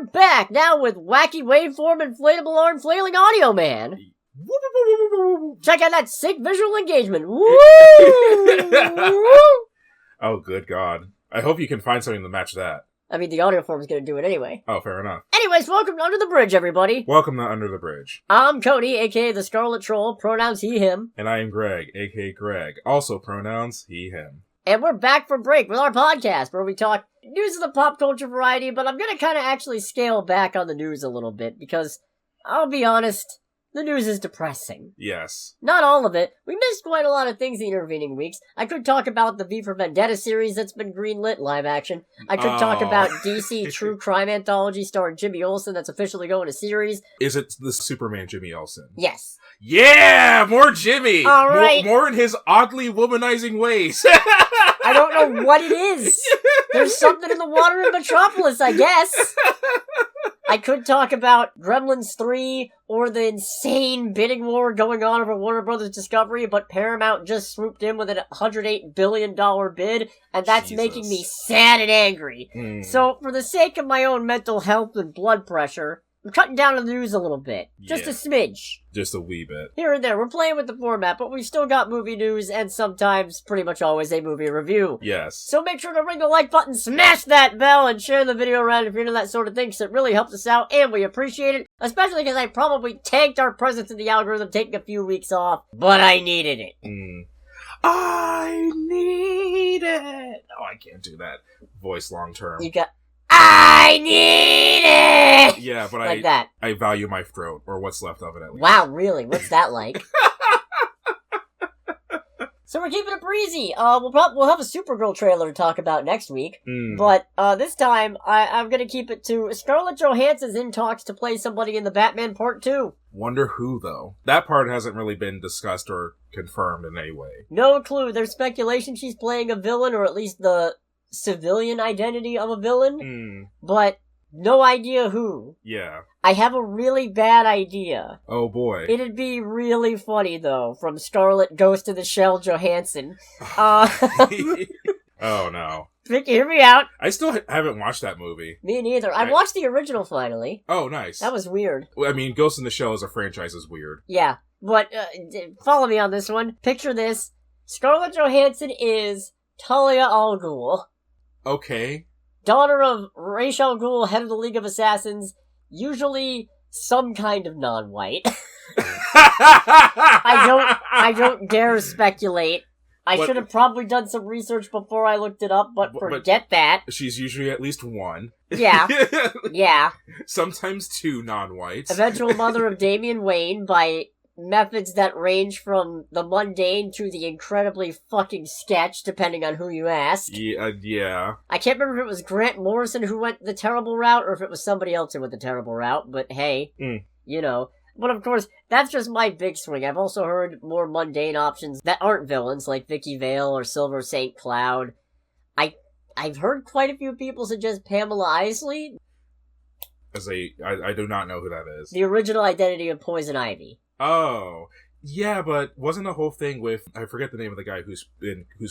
we're back now with wacky waveform inflatable arm flailing audio man. Check out that sick visual engagement. Woo! Oh, good God. I hope you can find something to match that. I mean, the audio form is going to do it anyway. Oh, fair enough. Anyways, welcome to Under the Bridge, everybody. Welcome to Under the Bridge. I'm Cody, aka the Scarlet Troll, pronouns he, him. And I am Greg, aka Greg, also pronouns he, him. And we're back for break with our podcast, where we talk news of the pop culture variety, but I'm going to kind of actually scale back on the news a little bit, because, I'll be honest, the news is depressing. Yes. Not all of it. We missed quite a lot of things the intervening weeks. I could talk about the V for Vendetta series that's been greenlit, live action. I could talk about DC True Crime Anthology starring Jimmy Olsen that's officially going to series. Is it the Superman Jimmy Olsen? Yes. Yeah! More Jimmy! All right. More in his oddly womanizing ways. I don't know what it is. There's something in the water in Metropolis, I guess. I could talk about Gremlins 3 or the insane bidding war going on over Warner Brothers Discovery, but Paramount just swooped in with a $108 billion bid, and that's making me sad and angry. So, for the sake of my own mental health and blood pressure, I'm cutting down on the news a little bit. Just a smidge. Just a wee bit. Here and there. We're playing with the format, but we've still got movie news and sometimes, pretty much always, a movie review. Yes. So make sure to ring the like button, smash that bell, and share the video around if you're into that sort of thing, because it really helps us out, and we appreciate it. Especially because I probably tanked our presence in the algorithm taking a few weeks off, but I needed it. I need it! Oh, I can't do that voice long term. You got... I need it! Yeah, but like that. I value my throat, or what's left of it at least. Wow, really? What's that like? So we're keeping it breezy. We'll have a Supergirl trailer to talk about next week. But this time, I'm gonna keep it to Scarlett Johansson's in talks to play somebody in the Batman Part 2. Wonder who, though? That part hasn't really been discussed or confirmed in any way. No clue. There's speculation she's playing a villain, or at least the civilian identity of a villain, but no idea who. Yeah. I have a really bad idea. Oh boy. It'd be really funny, though, from Scarlett Ghost in the Shell Johansson. Oh no. Hear me out. I still haven't watched that movie. Me neither. I watched the original finally. Oh, nice. That was weird. I mean, Ghost in the Shell as a franchise is weird. Yeah, but follow me on this one. Picture this. Scarlett Johansson is Talia al Ghul. Okay. Daughter of Ra's al Ghul, head of the League of Assassins, usually some kind of non-white. I don't dare speculate. I should have probably done some research before I looked it up, but forget that. She's usually at least one. Yeah. Yeah. Sometimes two non-whites. Eventual mother of Damian Wayne by methods that range from the mundane to the incredibly fucking sketch, depending on who you ask. Yeah. I can't remember if it was Grant Morrison who went the terrible route, or if it was somebody else who went the terrible route, but hey, you know. But of course, that's just my big swing. I've also heard more mundane options that aren't villains, like Vicky Vale or Silver St. Cloud. I've heard quite a few people suggest Pamela Isley. I do not know who that is. The original identity of Poison Ivy. Oh, yeah, but wasn't the whole thing with, I forget the name of the guy who's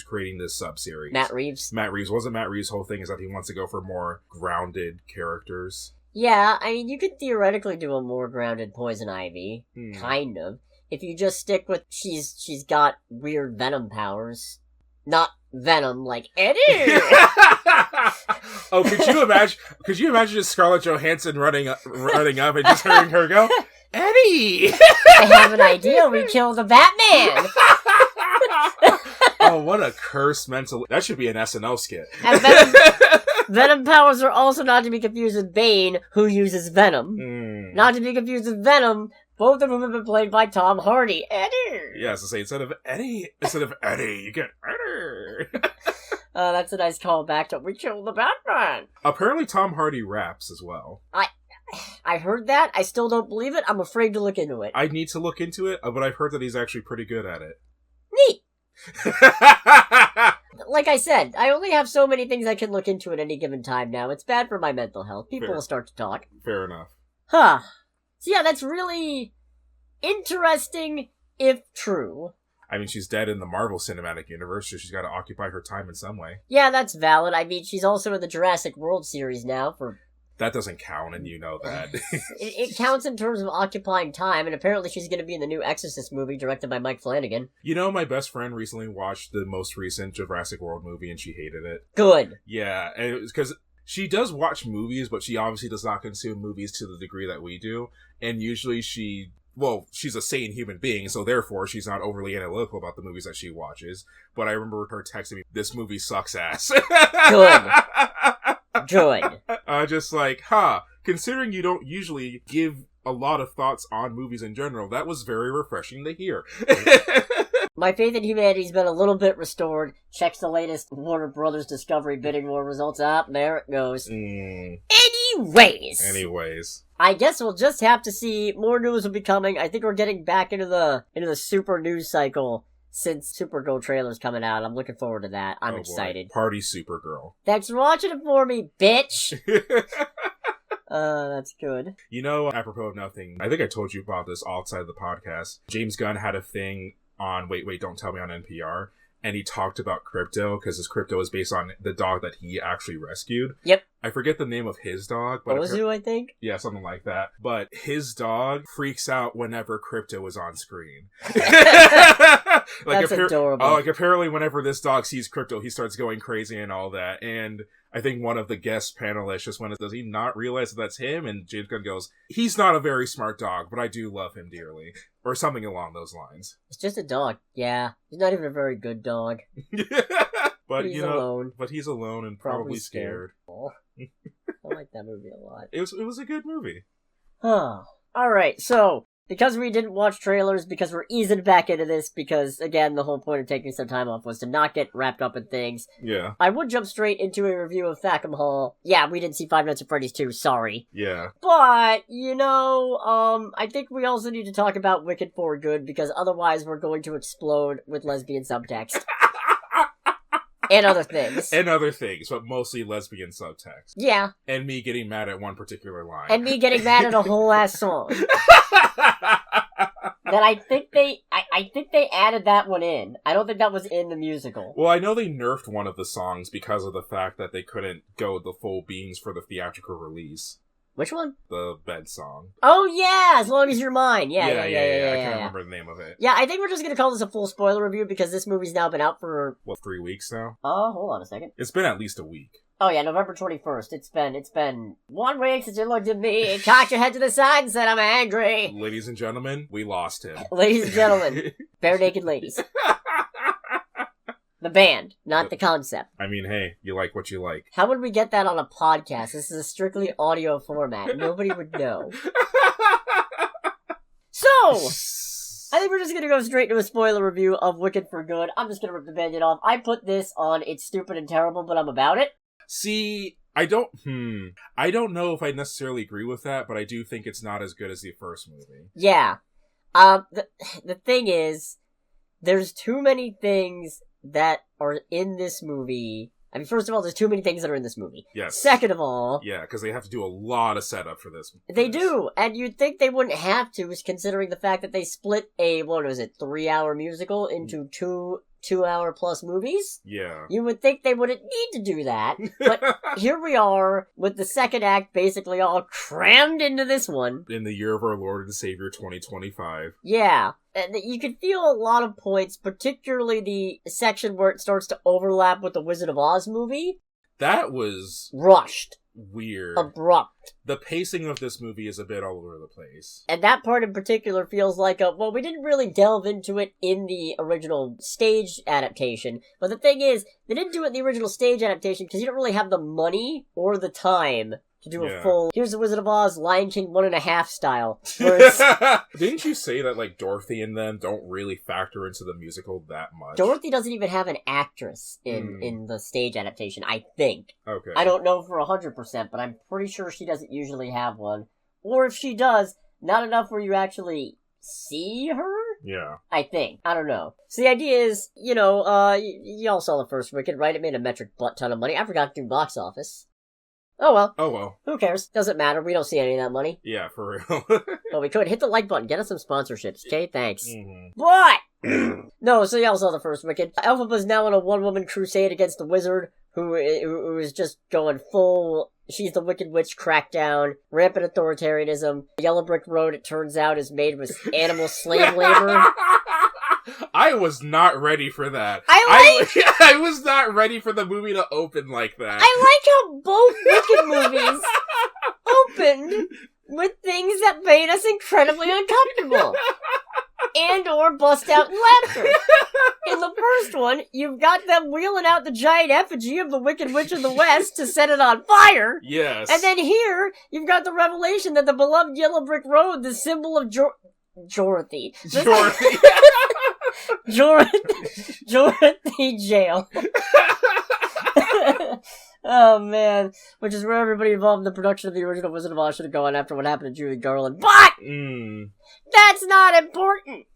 creating this sub-series. Matt Reeves. Wasn't Matt Reeves' whole thing is that he wants to go for more grounded characters? Yeah, I mean, you could theoretically do a more grounded Poison Ivy. Kind of. If you just stick with, she's got weird venom powers. Not venom like Eddie! Oh, could you imagine just Scarlett Johansson running up and just hearing her go, Eddie! I have an idea, we kill the Batman! Oh, what a cursed mental... That should be an SNL skit. And venom powers are also not to be confused with Bane, who uses venom. Not to be confused with Venom, both of whom have been played by Tom Hardy. Eddie! Yeah, so say instead of Eddie, you get Eddie. That's a nice callback to We Killed the Batman. Apparently Tom Hardy raps as well. I heard that. I still don't believe it. I'm afraid to look into it. I need to look into it, but I've heard that he's actually pretty good at it. Neat! Like I said, I only have so many things I can look into at any given time now. It's bad for my mental health. People will start to talk. Fair enough. Huh. So yeah, that's really interesting, if true. I mean, she's dead in the Marvel Cinematic Universe, so she's got to occupy her time in some way. Yeah, that's valid. I mean, she's also in the Jurassic World series now for That doesn't count, and you know that. It counts in terms of occupying time, and apparently she's going to be in the new Exorcist movie directed by Mike Flanagan. You know, my best friend recently watched the most recent Jurassic World movie, and she hated it. Good. Yeah, and it was because she does watch movies, but she obviously does not consume movies to the degree that we do, and usually she's a sane human being, so therefore she's not overly analytical about the movies that she watches. But I remember her texting me, "This movie sucks ass." Good. Good. Just like, considering you don't usually give a lot of thoughts on movies in general, that was very refreshing to hear. My faith in humanity's been a little bit restored. Checks the latest Warner Brothers Discovery bidding war results. There it goes. Anyways. I guess we'll just have to see. More news will be coming. I think we're getting back into the super news cycle since Supergirl trailer's coming out. I'm looking forward to that. I'm excited. Boy. Party Supergirl. Thanks for watching it for me, bitch! That's good. You know, apropos of nothing, I think I told you about this outside of the podcast. James Gunn had a thing on Wait, Don't Tell Me on NPR, and he talked about Crypto, because his Crypto is based on the dog that he actually rescued. Yep. I forget the name of his dog. But Ozu, I think? Yeah, something like that. But his dog freaks out whenever Crypto is on screen. That's adorable. Like, apparently whenever this dog sees Crypto, he starts going crazy and all that. And I think one of the guest panelists just went, does he not realize that that's him? And James Gunn goes, he's not a very smart dog, but I do love him dearly. Or something along those lines. It's just a dog. Yeah. He's not even a very good dog. But he's alone. But he's alone and probably scared. I like that movie a lot. It was a good movie. Alright, so because we didn't watch trailers, because we're easing back into this, because, again, the whole point of taking some time off was to not get wrapped up in things. Yeah. I would jump straight into a review of Fackham Hall. Yeah, we didn't see Five Nights at Freddy's 2, sorry. Yeah. But, I think we also need to talk about Wicked for Good, because otherwise we're going to explode with lesbian subtext. And other things. But mostly lesbian subtext. Yeah. And me getting mad at one particular line. And me getting mad at a whole ass song. That I think they added that one in. I don't think that was in the musical. Well, I know they nerfed one of the songs because of the fact that they couldn't go the full beans for the theatrical release. Which one? The bed song. Oh, yeah! As Long as You're Mine. Yeah. I can't remember the name of it. Yeah, I think we're just gonna call this a full spoiler review because this movie's now been out for... 3 weeks now? Oh, hold on a second. It's been at least a week. Oh, yeah, November 21st. It's been 1 week since you looked at me, cocked your head to the side and said I'm angry. Ladies and gentlemen, we lost him. Ladies and gentlemen, bare naked ladies. The band, not the concept. I mean, hey, you like what you like. How would we get that on a podcast? This is a strictly audio format. Nobody would know. So, I think we're just gonna go straight to a spoiler review of Wicked for Good. I'm just gonna rip the Band-Aid off. I put this on It's Stupid and Terrible, but I'm about it. See, I don't know if I necessarily agree with that, but I do think it's not as good as the first movie. Yeah. The thing is, there's too many things that are in this movie. I mean, first of all, there's too many things that are in this movie. Yes. Second of all... Yeah, because they have to do a lot of setup for this. They do, and you'd think they wouldn't have to, considering the fact that they split a, 3-hour musical into two-hour plus movies? Yeah. You would think they wouldn't need to do that, but here we are, with the second act basically all crammed into this one. In the year of our Lord and Savior 2025. Yeah. And you can feel a lot of points, particularly the section where it starts to overlap with the Wizard of Oz movie. That was... rushed. Weird. Abrupt. The pacing of this movie is a bit all over the place. And that part in particular feels like we didn't really delve into it in the original stage adaptation. But the thing is, they didn't do it in the original stage adaptation because you don't really have the money or the time to do a full, here's the Wizard of Oz, Lion King 1.5 style. Didn't you say that, Dorothy and them don't really factor into the musical that much? Dorothy doesn't even have an actress in the stage adaptation, I think. Okay. I don't know for 100%, but I'm pretty sure she doesn't usually have one. Or if she does, not enough where you actually see her? Yeah. I think. I don't know. So the idea is, y'all saw the first Wicked, right? It made a metric butt ton of money. I forgot to do box office. Oh well. Who cares? Doesn't matter. We don't see any of that money. Yeah, for real. But we could. Hit the like button. Get us some sponsorships, okay? Thanks. Mm-hmm. What? No, so y'all saw the first Wicked. Elphaba's now on a one-woman crusade against the wizard, who is just going full, she's the Wicked Witch crackdown, rampant authoritarianism. Yellow Brick Road, it turns out, is made with animal slave labor. I was not ready for that. I was not ready for the movie to open like that. I like how both Wicked movies opened with things that made us incredibly uncomfortable. And or bust out in laughter. In the first one, you've got them wheeling out the giant effigy of the Wicked Witch of the West to set it on fire. Yes. And then here, you've got the revelation that the beloved Yellow Brick Road, the symbol of Dorothy. Dorothy Jail. Oh, man. Which is where everybody involved in the production of the original Wizard of Oz should have gone after what happened to Julie Garland. But! That's not important!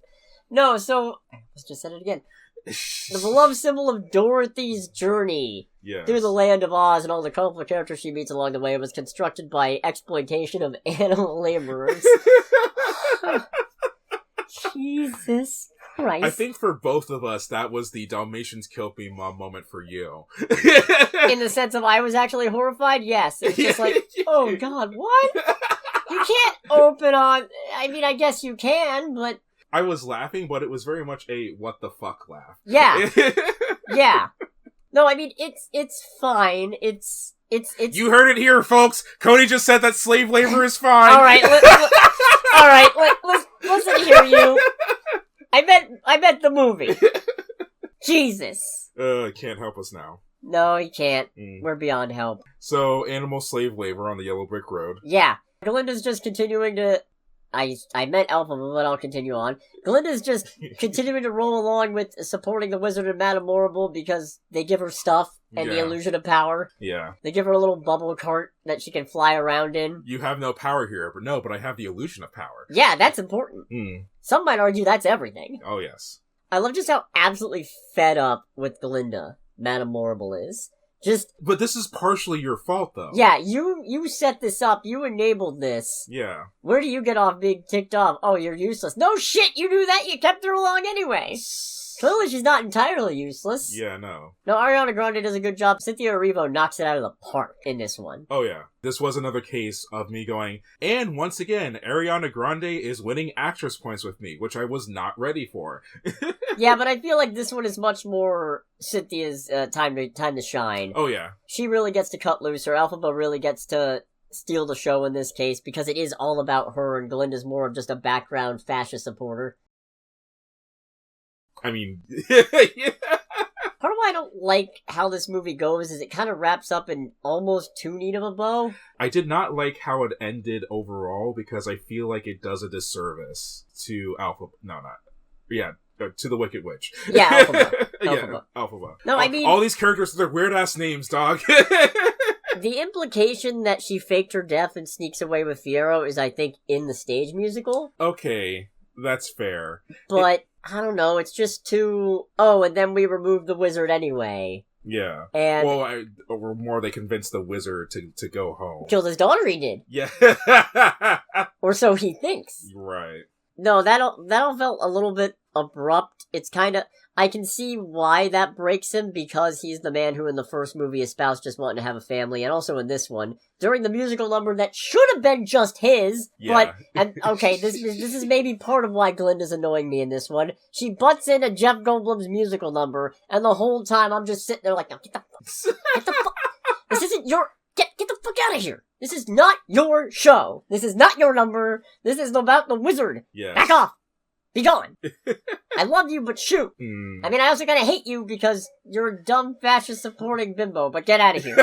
No, so... Let's just say it again. The beloved symbol of Dorothy's journey through the land of Oz and all the colorful characters she meets along the way was constructed by exploitation of animal laborers. Jesus Christ. I think for both of us, that was the Dalmatians killed me mom moment for you. In the sense of I was actually horrified? Yes. It's just like, oh god, what? You can't open on... I mean, I guess you can, but... I was laughing, but it was very much a what the fuck laugh. Yeah. Yeah. No, I mean, it's fine. It's... You heard it here, folks! Cody just said that slave labor is fine! Alright, listen here, you. I meant the movie. Jesus. Can't help us now. No, he can't. We're beyond help. So, animal slave labor on the Yellow Brick Road. Yeah. Galinda's just continuing to... I meant Alpha, but I'll continue on. Galinda's just continuing to roll along with supporting the Wizard and Madame Morrible because they give her stuff and the illusion of power. Yeah. They give her a little bubble cart that she can fly around in. You have no power here, but I have the illusion of power. Yeah, that's important. Some might argue that's everything. Oh, yes. I love just how absolutely fed up with Galinda Madame Morrible is. But this is partially your fault, though. Yeah, you set this up. You enabled this. Yeah. Where do you get off being ticked off? Oh, you're useless. No shit, you knew that. You kept her along anyway. Clearly she's not entirely useless. Yeah, no. No, Ariana Grande does a good job. Cynthia Erivo knocks it out of the park in this one. Oh, yeah. This was another case of me going, and once again, Ariana Grande is winning actress points with me, which I was not ready for. Yeah, but I feel like this one is much more Cynthia's time to shine. Oh, yeah. She really gets to cut loose. Her Alphaba really gets to steal the show in this case, because it is all about her, and Galinda's more of just a background fascist supporter. I mean, yeah. Part of why I don't like how this movie goes is it kind of wraps up in almost too neat of a bow. I did not like how it ended overall because I feel like it does a disservice to to the Wicked Witch. Yeah, Alphaba. Yeah, Alphaba. No, I mean... all these characters with their weird-ass names, dog. The implication that she faked her death and sneaks away with Fiyero is, I think, in the stage musical. Okay, that's fair. But... I don't know, it's just too... Oh, and then we removed the wizard anyway. Yeah. And... Well, or more they convinced the wizard to go home. Killed his daughter, he did. Yeah. Or so he thinks. Right. No, that all felt a little bit abrupt. It's kind of... I can see why that breaks him, because he's the man who in the first movie espoused just wanting to have a family, and also in this one, during the musical number that should have been just his, yeah. Okay, this is maybe part of why Galinda's annoying me in this one. She butts in a Jeff Goldblum's musical number, and the whole time I'm just sitting there like, no, get the fuck, this isn't your, get the fuck out of here. This is not your show. This is not your number. This is about the wizard. Yes. Back off. Be gone. I love you, but shoot. I mean, I also kind of hate you because you're a dumb fascist supporting bimbo, but get out of here.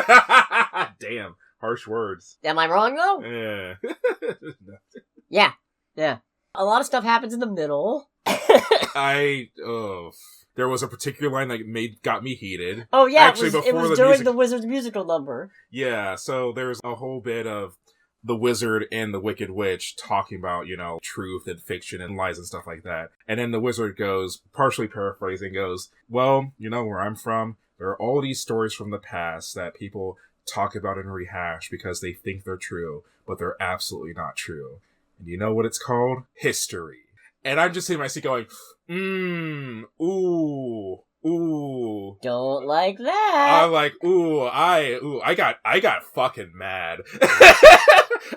Damn. Harsh words. Am I wrong, though? Yeah. Yeah. A lot of stuff happens in the middle. There was a particular line that got me heated. Oh, yeah. Actually, it was during the Wizard's musical number. Yeah, so there's a whole bit of the wizard and the Wicked Witch talking about, truth and fiction and lies and stuff like that. And then the wizard goes, partially paraphrasing, goes, well, where I'm from, there are all these stories from the past that people talk about and rehash because they think they're true, but they're absolutely not true. And you know what it's called? History. And I'm just sitting in my seat going, ooh. Don't like that. I'm like, I got fucking mad.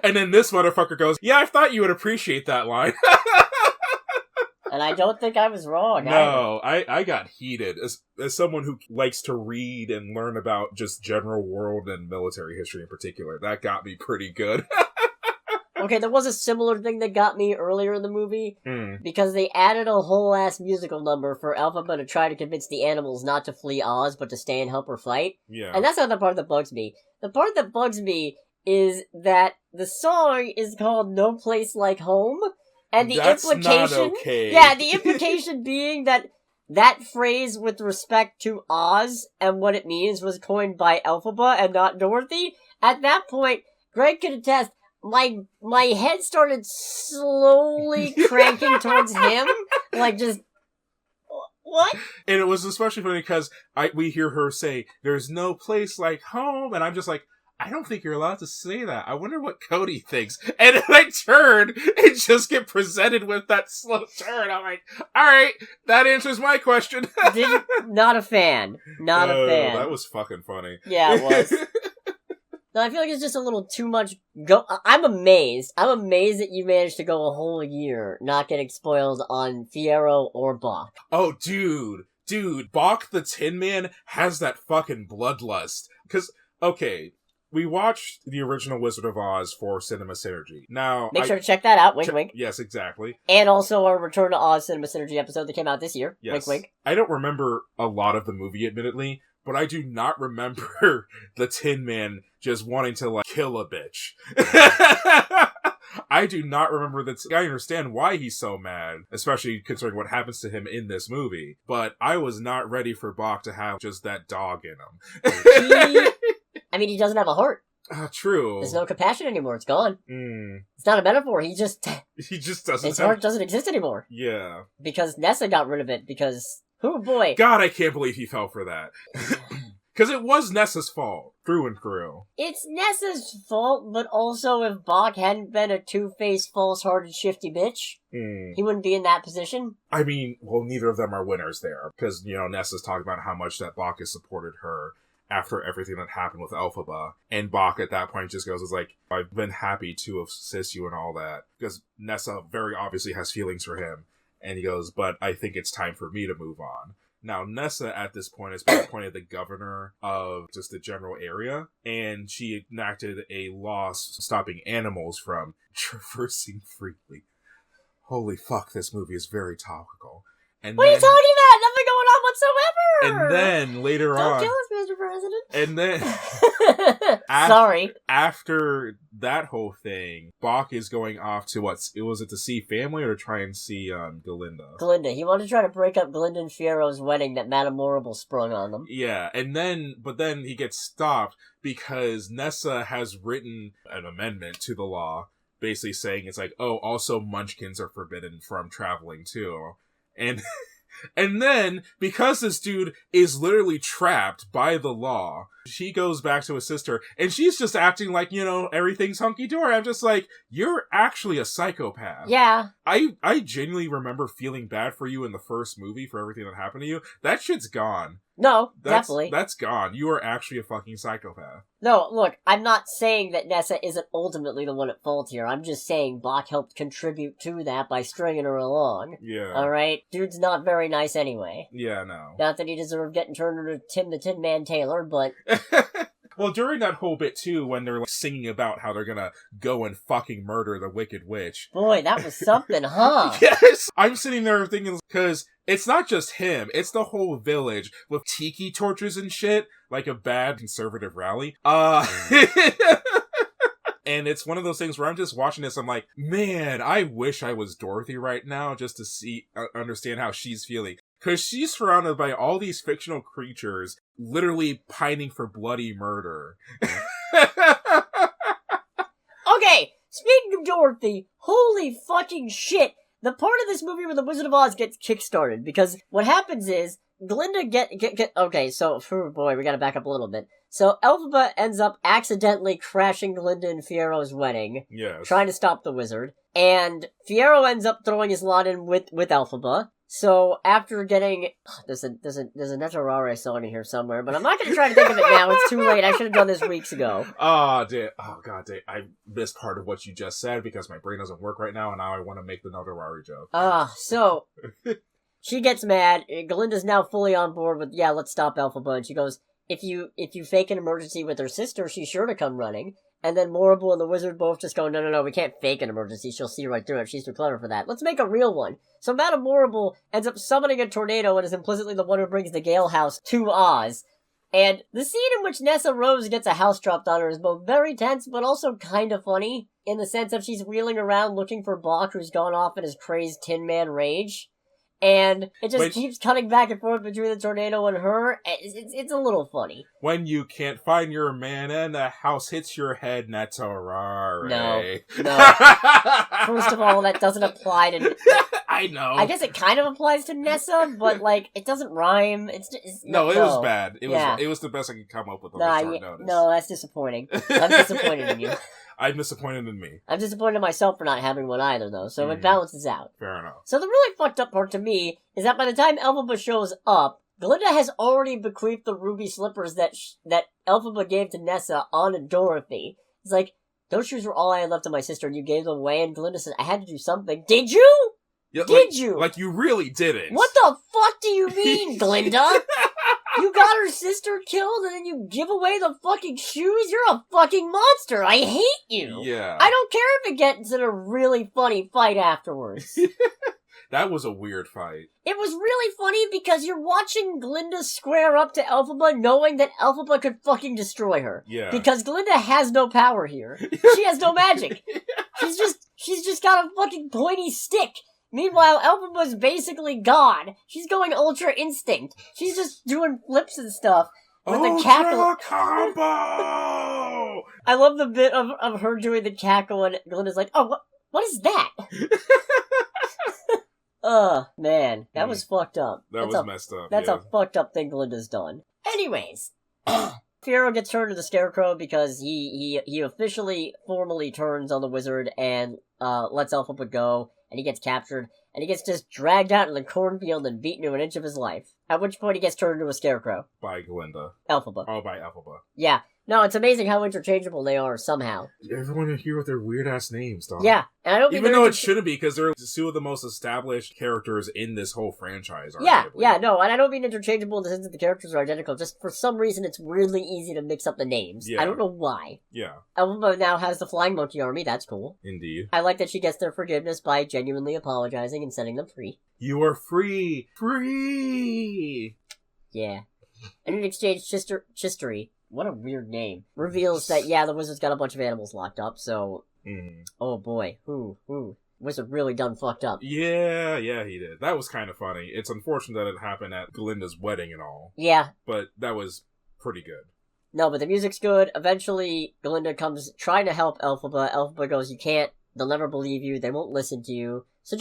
And then this motherfucker goes, yeah, I thought you would appreciate that line. And I don't think I was wrong. No, I got heated. As someone who likes to read and learn about just general world and military history in particular, that got me pretty good. Okay, there was a similar thing that got me earlier in the movie, because they added a whole-ass musical number for Elphaba to try to convince the animals not to flee Oz, but to stay and help her fight. Yeah. And that's not the part that bugs me. The part that bugs me is that the song is called No Place Like Home, and the That's implication... not okay. Yeah, the implication being that phrase with respect to Oz and what it means was coined by Elphaba and not Dorothy. At that point, Greg could attest, my head started slowly cranking towards him, like just, what? And it was especially funny because we hear her say, there's no place like home, and I'm just like, I don't think you're allowed to say that. I wonder what Cody thinks. And then I turn and just get presented with that slow turn. I'm like, alright, that answers my question. Not a fan. Not a fan. That was fucking funny. Yeah, it was. No, I feel like it's just a little too much I'm amazed. I'm amazed that you managed to go a whole year not getting spoiled on Fiyero or Bach. Oh, dude, Bach the Tin Man has that fucking bloodlust. Because, okay, we watched the original Wizard of Oz for Cinema Synergy. Now, make sure to check that out, wink wink. Yes, exactly. And also our Return to Oz Cinema Synergy episode that came out this year, yes. Wink wink. I don't remember a lot of the movie, admittedly, but I do not remember the Tin Man just wanting to, like, kill a bitch. I do not remember that. I understand why he's so mad, especially considering what happens to him in this movie, but I was not ready for Bach to have just that dog in him. He doesn't have a heart. True. There's no compassion anymore. It's gone. Mm. It's not a metaphor. He just doesn't. His heart doesn't exist anymore. Yeah. Because Nessa got rid of it because, oh boy. God, I can't believe he fell for that. Because it was Nessa's fault, through and through. It's Nessa's fault, but also if Bach hadn't been a two-faced, false-hearted, shifty bitch, he wouldn't be in that position. I mean, well, neither of them are winners there. Because, Nessa's talking about how much that Bach has supported her after everything that happened with Elphaba. And Bach at that point just goes, it's like, I've been happy to assist you and all that. Because Nessa very obviously has feelings for him. And he goes, but I think it's time for me to move on. Now, Nessa at this point has been appointed the governor of just the general area, and she enacted a law stopping animals from traversing freely. Holy fuck, this movie is very topical. And what are you talking about? Nothing going on whatsoever! And then, later on... Don't kill us, Mr. President! And then... Sorry. After that whole thing, Bach is going off to was it to see family or to try and see Galinda? Galinda. He wanted to try to break up Galinda and Fiero's wedding that Madame Morrible sprung on them. Yeah, but then he gets stopped because Nessa has written an amendment to the law, basically saying it's like, oh, also munchkins are forbidden from traveling too. And then, because this dude is literally trapped by the law, she goes back to his sister, and she's just acting like, everything's hunky-dory. I'm just like, you're actually a psychopath. Yeah. I genuinely remember feeling bad for you in the first movie for everything that happened to you. That shit's gone. No, definitely. That's gone. You are actually a fucking psychopath. No, look, I'm not saying that Nessa isn't ultimately the one at fault here. I'm just saying Bach helped contribute to that by stringing her along. Yeah. Alright? Dude's not very nice anyway. Yeah, no. Not that he deserved getting turned into Tim the Tin Man Taylor, but... Well, during that whole bit, too, when they're singing about how they're gonna go and fucking murder the Wicked Witch. Boy, that was something, huh? Yes! I'm sitting there thinking, because it's not just him, it's the whole village with tiki torches and shit, like a bad conservative rally. And it's one of those things where I'm just watching this, I'm like, man, I wish I was Dorothy right now just to understand how she's feeling. Because she's surrounded by all these fictional creatures literally pining for bloody murder. Okay, speaking of Dorothy, holy fucking shit. The part of this movie where the Wizard of Oz gets kickstarted, because what happens is, Glinda okay, so, boy, we gotta back up a little bit. So, Elphaba ends up accidentally crashing Glinda and Fiero's wedding. Yes. Trying to stop the wizard. And Fiero ends up throwing his lot in with Elphaba. So after getting there's a Netorare song in here somewhere, but I'm not gonna try to think of it now. It's too late. I should have done this weeks ago. Oh, damn. Oh, god damn. I missed part of what you just said because my brain doesn't work right now, and now I want to make the Notarari joke. So she gets mad. Glinda's now fully on board with, yeah, let's stop Elphaba, and she goes, if you fake an emergency with her sister, she's sure to come running. And then Morrible and the wizard both just go, no, we can't fake an emergency. She'll see right through it. She's too clever for that. Let's make a real one. So Madame Morrible ends up summoning a tornado and is implicitly the one who brings the Gale House to Oz. And the scene in which Nessa Rose gets a house dropped on her is both very tense, but also kind of funny, in the sense of she's wheeling around looking for Bach, who's gone off in his crazed Tin Man rage. And it just keeps cutting back and forth between the tornado and her. It's a little funny. When you can't find your man and the house hits your head, Netorare. No. First of all, that doesn't apply to... I know. I guess it kind of applies to Nessa, but, like, it doesn't rhyme. No, it was bad. It was the best I could come up with on short notice. No, that's disappointing. I'm disappointed in you. I'm disappointed in me. I'm disappointed in myself for not having one either, though, so it balances out. Fair enough. So the really fucked up part to me is that by the time Elphaba shows up, Glinda has already bequeathed the ruby slippers that Elphaba gave to Nessa onto Dorothy. It's like, those shoes were all I had left of my sister, and you gave them away, and Glinda says, I had to do something. Did you? Yeah, Did you? Like, you really didn't. What the fuck do you mean, Glinda? You got her sister killed and then you give away the fucking shoes? You're a fucking monster. I hate you. Yeah. I don't care if it gets in a really funny fight afterwards. That was a weird fight. It was really funny because you're watching Glinda square up to Elphaba knowing that Elphaba could fucking destroy her. Yeah. Because Glinda has no power here. She has no magic. She's just got a fucking pointy stick. Meanwhile, Elphaba's basically God. She's going Ultra Instinct. She's just doing flips and stuff with the cackle. Combo! I love the bit of her doing the cackle and Glinda's like, oh, what is that? Man, that was fucked up. That was messed up. That's a fucked up thing Glinda's done. Anyways, Fiero gets turned to the Scarecrow because he officially, formally turns on the wizard and lets Elphaba go. And he gets captured, and he gets just dragged out in the cornfield and beaten to an inch of his life. At which point he gets turned into a scarecrow. By Glinda. Elphaba. Oh, by Elphaba. Yeah. No, it's amazing how interchangeable they are somehow. Everyone in here with their weird-ass names, dog. Yeah, and I don't even though it shouldn't be, because they're two of the most established characters in this whole franchise. Yeah, no, and I don't mean interchangeable in the sense that the characters are identical, just for some reason it's weirdly easy to mix up the names. Yeah. I don't know why. Yeah. Elphaba now has the Flying Monkey Army, that's cool. Indeed. I like that she gets their forgiveness by genuinely apologizing and setting them free. You are free! Free! Yeah. And in exchange, Chistery, what a weird name, reveals that, the wizard's got a bunch of animals locked up, so... Oh boy, wizard really done fucked up. Yeah, he did. That was kind of funny. It's unfortunate that it happened at Glinda's wedding and all. Yeah. But that was pretty good. No, but the music's good. Eventually, Glinda comes trying to help Elphaba. Elphaba goes, you can't, they'll never believe you, they won't listen to you. So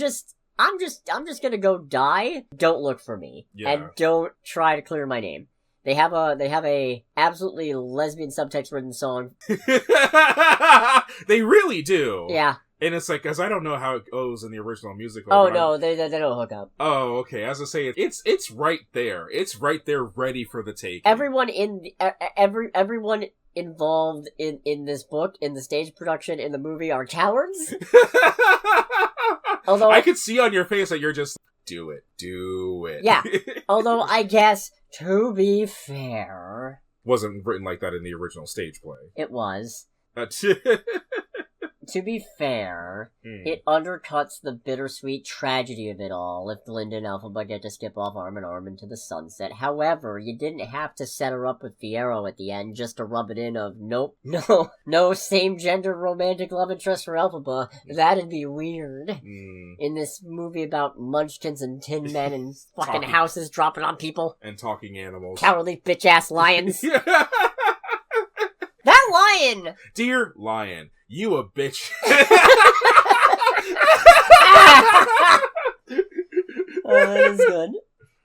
I'm just gonna go die. Don't look for me. Yeah. And don't try to clear my name. They have a absolutely lesbian subtext written song. They really do. Yeah. And it's like, because I don't know how it goes in the original musical. Oh no, they don't hook up. Oh, okay. As I say, it's right there. It's right there, ready for the take. Everyone involved in this book, in the stage production, in the movie, are cowards. Although I could see on your face that you're just do it. Yeah. Although I guess, to be fair, wasn't written like that in the original stage play. It was. To be fair, it undercuts the bittersweet tragedy of it all if Glinda and Elphaba get to skip off arm in arm into the sunset. However, you didn't have to set her up with Fiero at the end just to rub it in of, nope, no same-gender romantic love interest for Elphaba. That'd be weird. In this movie about munchkins and tin men and fucking houses dropping on people. And talking animals. Cowardly bitch-ass lions. That lion! Dear lion, you a bitch.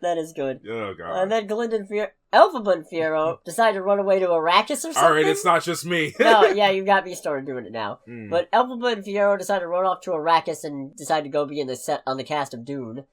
That is good. Oh, God. And then Glinda and Elphaba and Fiero decide to run away to Arrakis or something. Alright, it's not just me. No, yeah, you got me started doing it now. But Elphaba and Fiero decide to run off to Arrakis and decide to go be in the set on the cast of Dune.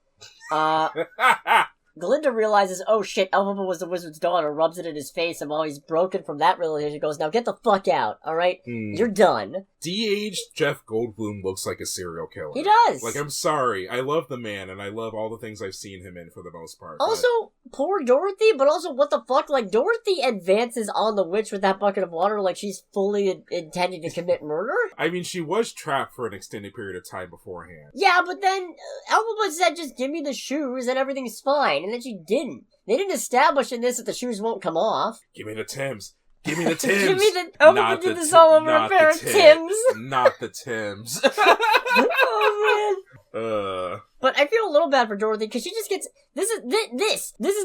Glinda realizes, oh shit, Elphaba was the wizard's daughter, rubs it in his face, and while he's broken from that realization, he goes, now get the fuck out, alright? You're done. De-aged Jeff Goldblum looks like a serial killer. He does! Like, I'm sorry. I love the man, and I love all the things I've seen him in for the most part. Also, poor Dorothy, but also, what the fuck? Like, Dorothy advances on the witch with that bucket of water like she's fully intending to commit murder? I mean, she was trapped for an extended period of time beforehand. Yeah, but then Elphaba said, just give me the shoes and everything's fine, and then she didn't. They didn't establish in this that the shoes won't come off. Give me the Timbs. Give me the Timbs. Give me the... Elphaba did this all over a pair of Timbs. Not the Timbs. Oh, man. But I feel a little bad for Dorothy, because she just gets... This is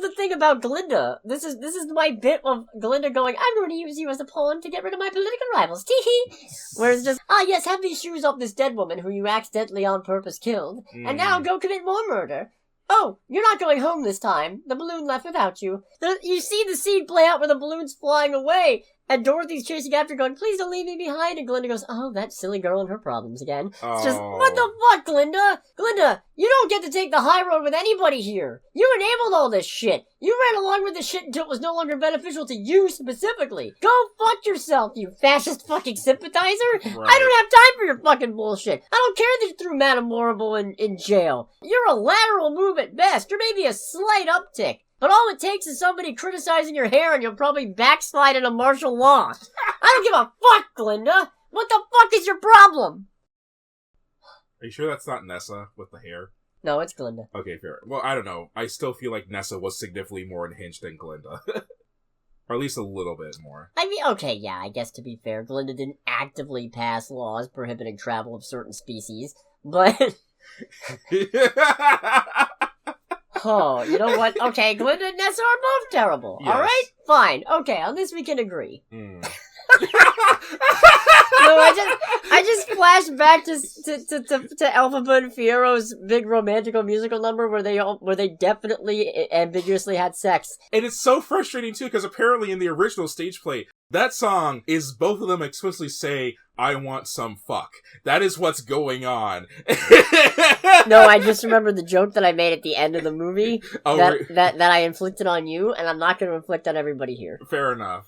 the thing about Glinda. This is my bit of Glinda going, I'm going to use you as a pawn to get rid of my political rivals. Tee-hee. Whereas just, yes, have these shoes off this dead woman who you accidentally on purpose killed, and now go commit more murder. Oh, you're not going home this time. The balloon left without you. You see the scene play out where the balloon's flying away, and Dorothy's chasing after going, please don't leave me behind, and Glinda goes, oh, that silly girl and her problems again. It's just, what the fuck, Glinda? Glinda, you don't get to take the high road with anybody here. You enabled all this shit. You ran along with this shit until it was no longer beneficial to you specifically. Go fuck yourself, you fascist fucking sympathizer. Right. I don't have time for your fucking bullshit. I don't care that you threw Madame Morrible in jail. You're a lateral move at best, or maybe a slight uptick. But all it takes is somebody criticizing your hair and you'll probably backslide into martial law. I don't give a fuck, Glinda! What the fuck is your problem? Are you sure that's not Nessa with the hair? No, it's Glinda. Okay, fair. Well, I don't know. I still feel like Nessa was significantly more unhinged than Glinda. Or at least a little bit more. I mean, okay, yeah, I guess to be fair, Glinda didn't actively pass laws prohibiting travel of certain species, but... Oh, you know what? Okay, Glinda and Nessa are both terrible. Yes. Alright? Fine. Okay, on this we can agree. No, I just flashed back to Elphaba and Fiero's big romantical musical number where they definitely ambiguously had sex. And it's so frustrating too, because apparently in the original stage play, that song is both of them explicitly say, I want some fuck. That is what's going on. No, I just remembered the joke that I made at the end of the movie that I inflicted on you, and I'm not going to inflict on everybody here. Fair enough.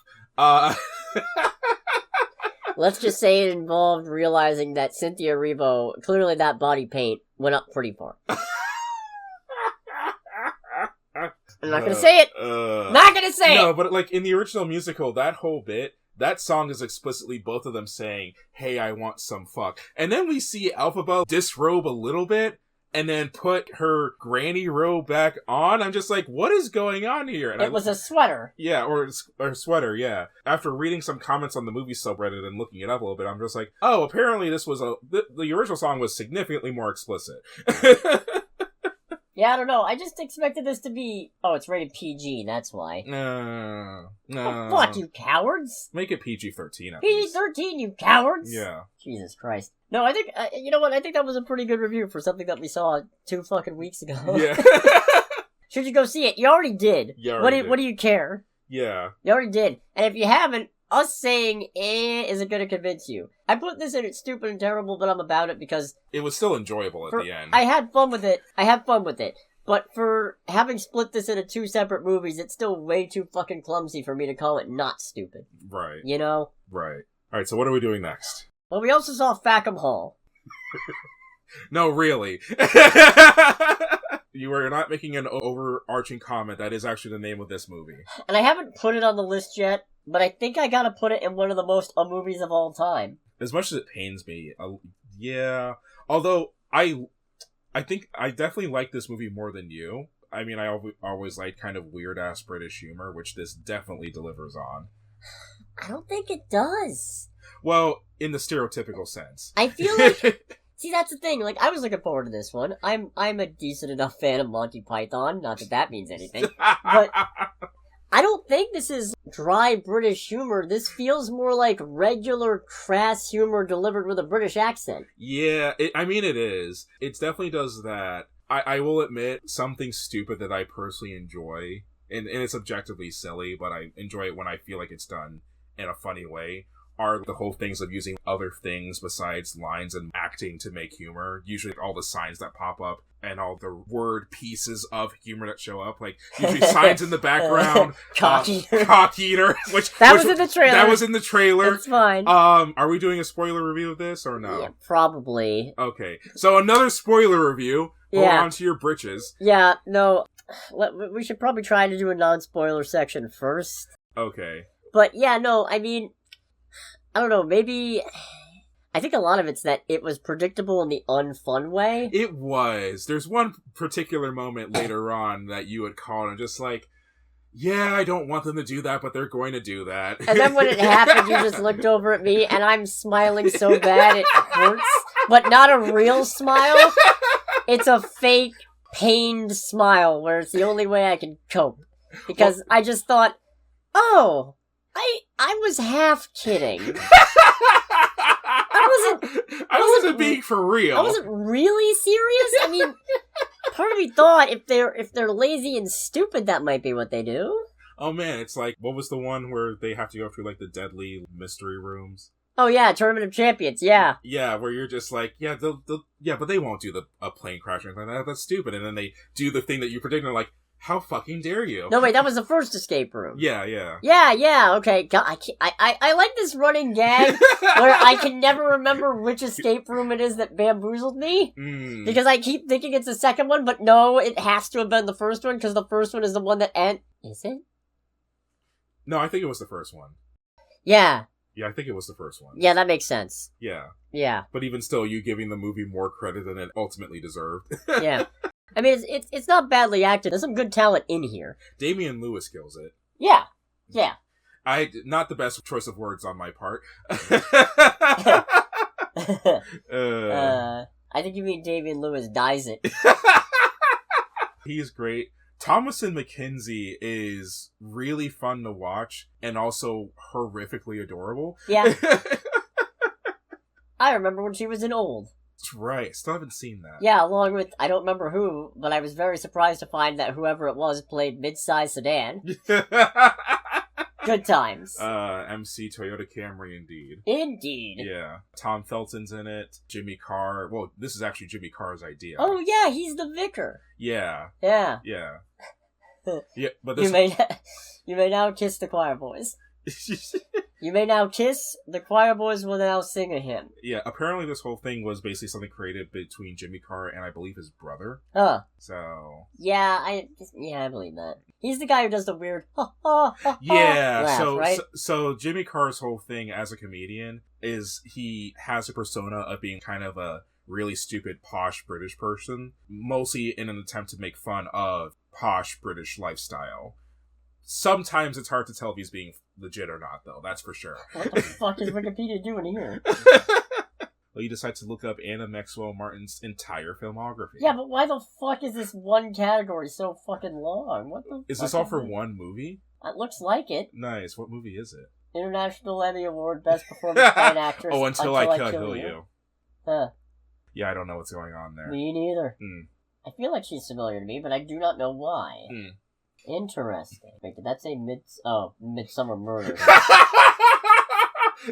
Let's just say it involved realizing that Cynthia Erivo, clearly that body paint went up pretty far. I'm not gonna say it! Not gonna say it! No, but like in the original musical, that whole bit, that song is explicitly both of them saying, hey, I want some fuck. And then we see Elphaba disrobe a little bit, and then put her granny robe back on. I'm just like, what is going on here? And it was a sweater. Yeah, or a sweater, yeah. After reading some comments on the movie subreddit and looking it up a little bit, I'm just like, oh, apparently this was the original song was significantly more explicit. Yeah, I don't know. I just expected this to be... Oh, it's rated PG, that's why. No. Oh, fuck, you cowards! Make it PG-13. PG-13, you cowards! Yeah. Jesus Christ. No, I think... you know what? I think that was a pretty good review for something that we saw 2 fucking weeks ago. Yeah. Should you go see it? You already did. What do you care? Yeah. You already did. And if you haven't, us saying isn't gonna convince you. I put this in It's Stupid and Terrible, but I'm about it because... It was still enjoyable at the end. I had fun with it. But for having split this into 2 separate movies, it's still way too fucking clumsy for me to call it not stupid. Right. You know? Right. Alright, so what are we doing next? Well, we also saw Fackham Hall. No, really. You are not making an overarching comment. That is actually the name of this movie. And I haven't put it on the list yet, but I think I gotta put it in one of the most movies of all time. As much as it pains me, yeah. Although, I think I definitely like this movie more than you. I mean, I always like kind of weird-ass British humor, which this definitely delivers on. I don't think it does. Well, in the stereotypical sense. I feel like... See, that's the thing. Like, I was looking forward to this one. I'm a decent enough fan of Monty Python. Not that that means anything. But I don't think this is dry British humor. This feels more like regular crass humor delivered with a British accent. Yeah, it is. It definitely does that. I will admit, something stupid that I personally enjoy, and it's objectively silly, but I enjoy it when I feel like it's done in a funny way, are the whole things of using other things besides lines and acting to make humor. Usually all the signs that pop up and all the word pieces of humor that show up, like usually signs in the background. Cock eater. Cock eater. Which was in the trailer. That was in the trailer. It's fine. Are we doing a spoiler review of this or no? Yeah, probably. Okay. So another spoiler review. Hold on to your britches. Yeah, no. We should probably try to do a non-spoiler section first. Okay. But yeah, no, I mean, I don't know, maybe... I think a lot of it's that it was predictable in the unfun way. It was. There's one particular moment later on that you had called and just like, yeah, I don't want them to do that, but they're going to do that. And then when it happened, you just looked over at me, and I'm smiling so bad it hurts. But not a real smile. It's a fake, pained smile, where it's the only way I can cope. Because I just thought, oh, I was half kidding. I wasn't being for real. I wasn't really serious. I mean, part of me thought if they're lazy and stupid, that might be what they do. Oh man, it's like, what was the one where they have to go through like the deadly mystery rooms? Oh yeah, Tournament of Champions, yeah. Yeah, where you're just like, yeah, but they won't do a plane crash or anything like that. That's stupid. And then they do the thing that you predict, and they're like, how fucking dare you? No, wait, that was the first escape room. Yeah. Yeah, okay. God, I like this running gag where I can never remember which escape room it is that bamboozled me. Because I keep thinking it's the second one, but no, it has to have been the first one, because the first one is the one that Is it? No, I think it was the first one. Yeah. Yeah, I think it was the first one. Yeah, that makes sense. Yeah. Yeah. But even still, you giving the movie more credit than it ultimately deserved. Yeah. I mean, it's not badly acted. There's some good talent in here. Damian Lewis kills it. Yeah. Not the best choice of words on my part. I think you mean Damian Lewis dies it. He's great. Thomasin McKenzie is really fun to watch and also horrifically adorable. Yeah. I remember when she was in Old. That's right. Still haven't seen that. Yeah, along with, I don't remember who, but I was very surprised to find that whoever it was played mid-size sedan. Good times. MC Toyota Camry, indeed. Indeed. Yeah. Tom Felton's in it. Jimmy Carr. Well, this is actually Jimmy Carr's idea. Oh, yeah, he's the vicar. Yeah. Yeah. Yeah. Yeah, but this... You may now kiss the choir boys. You may now kiss, the choir boys will now sing a hymn. Yeah, apparently this whole thing was basically something created between Jimmy Carr and I believe his brother. Huh. So... Yeah, I believe that. He's the guy who does the weird yeah, laugh, right? So Jimmy Carr's whole thing as a comedian is he has a persona of being kind of a really stupid, posh British person, mostly in an attempt to make fun of posh British lifestyle. Sometimes it's hard to tell if he's being legit or not, though, that's for sure. What the fuck is Wikipedia doing here? Well, you decide to look up Anna Maxwell Martin's entire filmography. Yeah, but why the fuck is this one category so fucking long? What the Is this all for one movie? It looks like it. Nice. What movie is it? International Emmy Award, Best Performance by an Actress. Oh, Until I Kill You. Huh. Yeah, I don't know what's going on there. Me neither. Mm. I feel like she's familiar to me, but I do not know why. Mm. Interesting. Wait, did that say Midsummer Murders?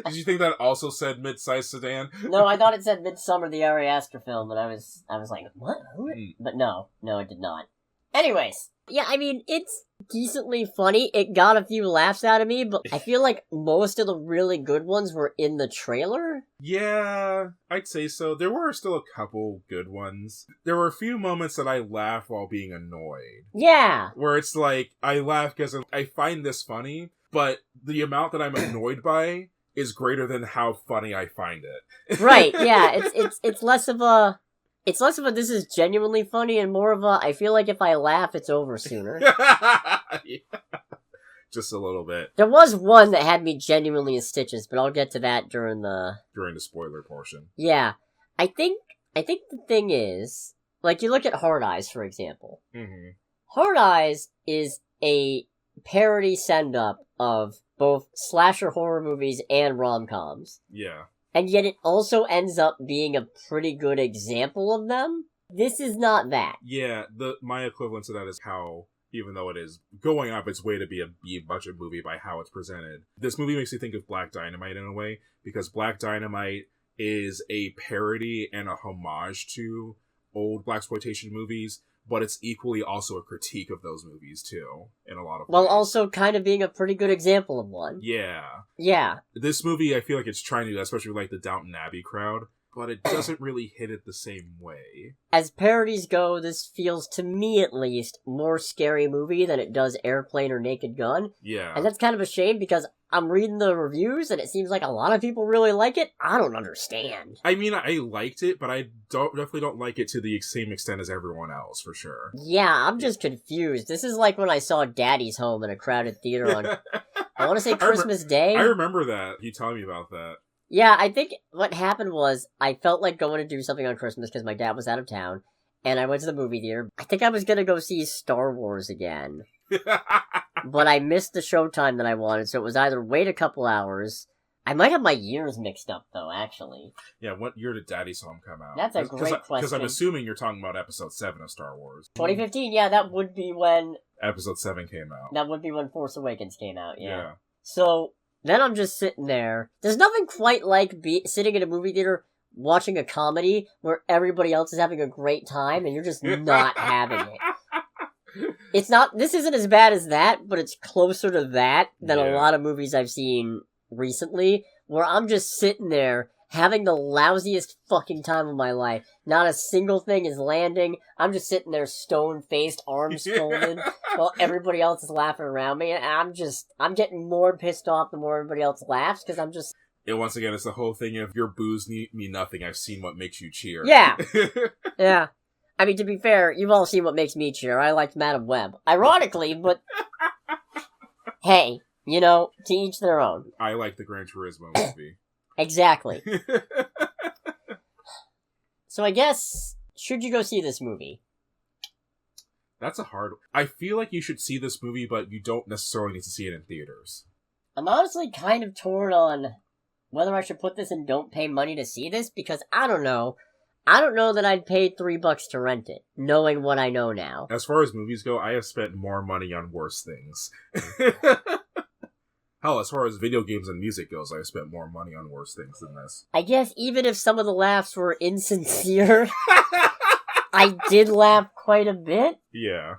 Did you think that also said mid-sized sedan? No, I thought it said Midsummer, the Ari Aster film, but I was like, what? Mm. But no, it did not. Anyways, yeah, I mean, it's decently funny. It got a few laughs out of me, but I feel like most of the really good ones were in the trailer. Yeah, I'd say so. There were still a couple good ones. There were a few moments that I laughed while being annoyed. Yeah. Where it's like, I laugh because I find this funny, but the amount that I'm annoyed by is greater than how funny I find it. Right, yeah, it's less of a this is genuinely funny and more of a I feel like if I laugh it's over sooner. Yeah. Just a little bit. There was one that had me genuinely in stitches, but I'll get to that during the spoiler portion. Yeah. I think the thing is, like you look at Hard Eyes for example. Mm-hmm. Hard Eyes is a parody send-up of both slasher horror movies and rom-coms. Yeah. And yet it also ends up being a pretty good example of them. This is not that. Yeah, my equivalent to that is how even though it is going up its way to be a B-budget movie by how it's presented. This movie makes me think of Black Dynamite in a way, because Black Dynamite is a parody and a homage to old blaxploitation movies, but it's equally also a critique of those movies, too, in a lot of ways. Well, also kind of being a pretty good example of one. Yeah. Yeah. This movie, I feel like it's trying to, especially with, like, the Downton Abbey crowd, but it doesn't really hit it the same way. As parodies go, this feels, to me at least, more Scary Movie than it does Airplane or Naked Gun. Yeah. And that's kind of a shame, because I'm reading the reviews, and it seems like a lot of people really like it. I don't understand. I mean, I liked it, but I definitely don't like it to the same extent as everyone else, for sure. Yeah, I'm just confused. This is like when I saw Daddy's Home in a crowded theater on, I want to say Christmas Day. I remember that. You telling me about that. Yeah, I think what happened was I felt like going to do something on Christmas because my dad was out of town, and I went to the movie theater. I think I was going to go see Star Wars again, but I missed the showtime that I wanted, so it was either wait a couple hours. I might have my years mixed up, though, actually. Yeah, what year did Daddy's Home come out? That's a great question. Because I'm assuming you're talking about Episode 7 of Star Wars. 2015, yeah, that would be when... Episode 7 came out. That would be when Force Awakens came out, Yeah. So... Then I'm just sitting there. There's nothing quite like sitting in a movie theater watching a comedy where everybody else is having a great time and you're just not having it. It's not, this isn't as bad as that, but it's closer to that than a lot of movies I've seen recently, where I'm just sitting there having the lousiest fucking time of my life. Not a single thing is landing. I'm just sitting there stone-faced, arms folded, while everybody else is laughing around me. And I'm getting more pissed off the more everybody else laughs, because I'm just... Once again, it's the whole thing of your boos mean nothing. I've seen what makes you cheer. Yeah. Yeah. I mean, to be fair, you've all seen what makes me cheer. I liked Madam Web. Ironically, but... Hey, you know, to each their own. I like the Gran Turismo movie. Exactly. So I guess, should you go see this movie? That's a hard... I feel like you should see this movie, but you don't necessarily need to see it in theaters. I'm honestly kind of torn on whether I should put this in don't pay money to see this, because I don't know. I don't know that I'd pay $3 to rent it, knowing what I know now. As far as movies go, I have spent more money on worse things. Hell, as far as video games and music goes, I've spent more money on worse things than this. I guess even if some of the laughs were insincere, I did laugh quite a bit. Yeah.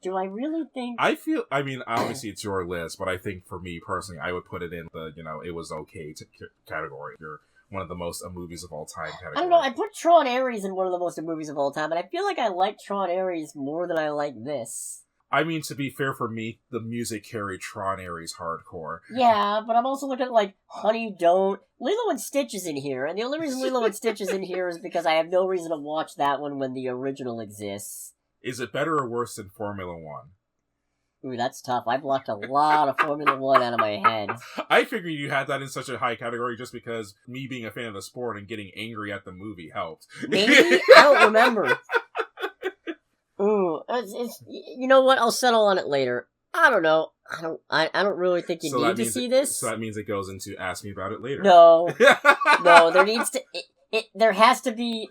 Do I really think... I mean, obviously it's your list, but I think for me personally, I would put it in the, it was okay category. You're one of the most movies of all time category. I don't know, I put Tron Ares in one of the most movies of all time, and I feel like I like Tron Ares more than I like this. I mean, to be fair for me, the music carried Tron Ares hardcore. Yeah, but I'm also looking at, like, Honey Don't. Lilo and Stitch is in here, and the only reason Lilo and Stitch is in here is because I have no reason to watch that one when the original exists. Is it better or worse than Formula One? Ooh, that's tough. I blocked a lot of Formula One out of my head. I figured you had that in such a high category just because me being a fan of the sport and getting angry at the movie helped. Maybe? I don't remember. Ooh, it's you know what? I'll settle on it later. I don't know. I don't really think you need to see this. So that means it goes into ask me about it later. No, no. There needs to. There has to be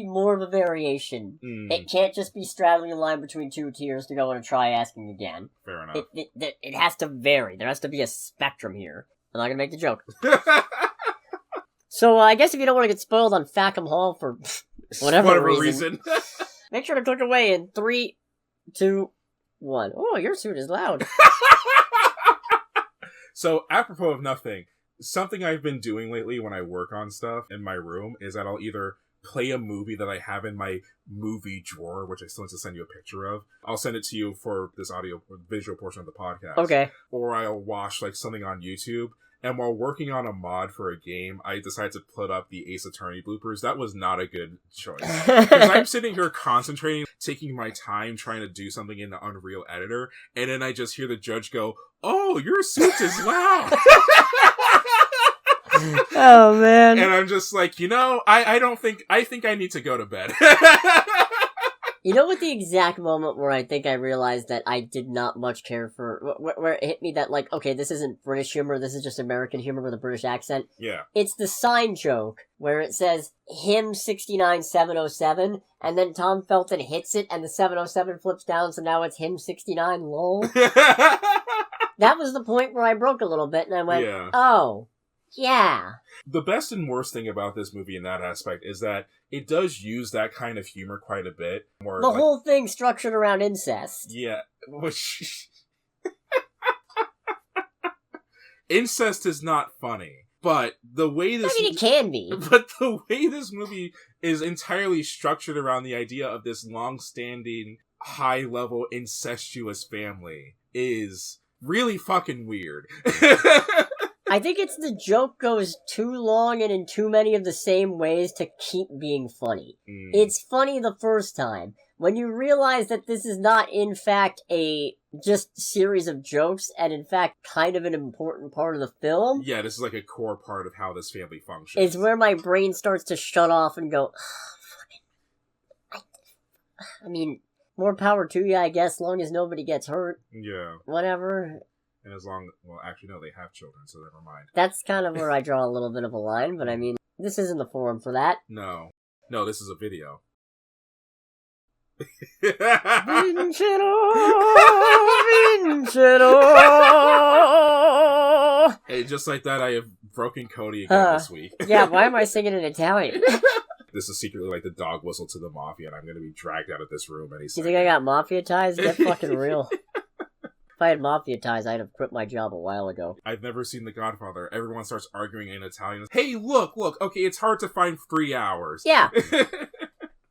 more of a variation. It can't just be straddling the line between two tiers to go and try asking again. Fair enough. It has to vary. There has to be a spectrum here. I'm not gonna make the joke. So I guess if you don't want to get spoiled on Fackham Hall for whatever reason. Make sure to click away in 3, 2, 1. Oh, your suit is loud. So, apropos of nothing, something I've been doing lately when I work on stuff in my room is that I'll either play a movie that I have in my movie drawer, which I still need to send you a picture of. I'll send it to you for this audio visual portion of the podcast. Okay. Or I'll watch like something on YouTube. And while working on a mod for a game, I decided to put up the Ace Attorney bloopers. That was not a good choice. Because I'm sitting here concentrating, taking my time, trying to do something in the Unreal Editor, and then I just hear the judge go, "Oh, your suit is loud." Oh, man. And I'm just like, I think I need to go to bed. You know what the exact moment where I think I realized that I did not much care for, where it hit me that, like, okay, this isn't British humor, this is just American humor with a British accent? Yeah. It's the sign joke, where it says, him 69707, and then Tom Felton hits it, and the 707 flips down, so now it's him 69, lol. That was the point where I broke a little bit, and I went, oh, yeah. The best and worst thing about this movie in that aspect is that it does use that kind of humor quite a bit. More the whole thing structured around incest. Yeah, which... Incest is not funny, but the way this... I mean, it can be. But the way this movie is entirely structured around the idea of this long-standing, high-level incestuous family is really fucking weird. I think it's the joke goes too long and in too many of the same ways to keep being funny. It's funny the first time. When you realize that this is not, in fact, a just series of jokes, and in fact, kind of an important part of the film. Yeah, this is like a core part of how this family functions. It's where my brain starts to shut off and go, I mean, more power to you, I guess, long as nobody gets hurt. Yeah. Whatever. And as long... Well, actually, no, they have children, so never mind. That's kind of where I draw a little bit of a line, but I mean, this isn't the forum for that. No. No, this is a video. Hey, just like that, I have broken Cody again this week. Yeah, why am I singing in Italian? This is secretly like the dog whistle to the mafia, and I'm going to be dragged out of this room any second. You think I got mafia ties? Get fucking real. If I had mafia ties, I'd have quit my job a while ago. I've never seen The Godfather. Everyone starts arguing in Italian. Hey, look, okay, it's hard to find 3 hours. Yeah.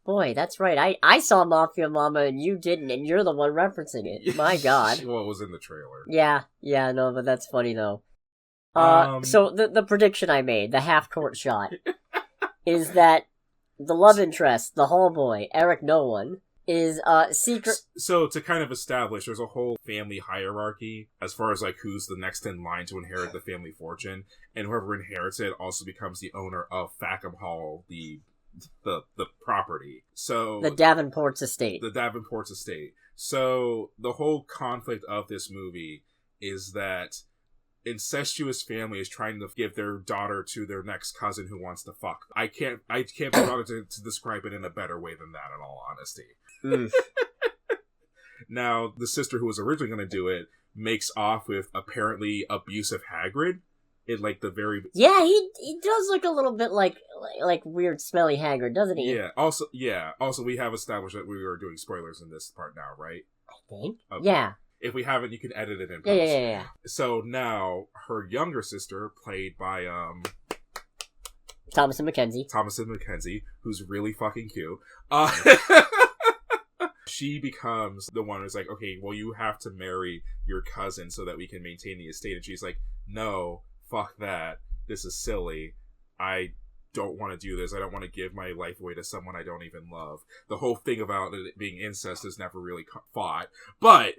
Boy, that's right. I saw Mafia Mama and you didn't, and you're the one referencing it. My God. Well, it was in the trailer. Yeah, no, but that's funny, though. So the prediction I made, the half-court shot, is that the love interest, the hall boy, Eric No One, is secret. So to kind of establish, there's a whole family hierarchy as far as like who's the next in line to inherit the family fortune, and whoever inherits it also becomes the owner of Fackham Hall, the property. So the Davenport's estate. So the whole conflict of this movie is that incestuous family is trying to give their daughter to their next cousin who wants to fuck. I can't be bothered to describe it in a better way than that, in all honesty. Now, the sister who was originally going to do it makes off with apparently abusive Hagrid. It like the very... Yeah, he does look a little bit like weird smelly Hagrid, doesn't he? Yeah. Also, we have established that we are doing spoilers in this part now, right? I think. Okay. Yeah. If we haven't, you can edit it in post. Yeah. So now, her younger sister, played by, Thomasin McKenzie, who's really fucking cute. She becomes the one who's like, okay, well, you have to marry your cousin so that we can maintain the estate. And she's like, no, fuck that. This is silly. I don't want to do this. I don't want to give my life away to someone I don't even love. The whole thing about it being incest is never really fought. But...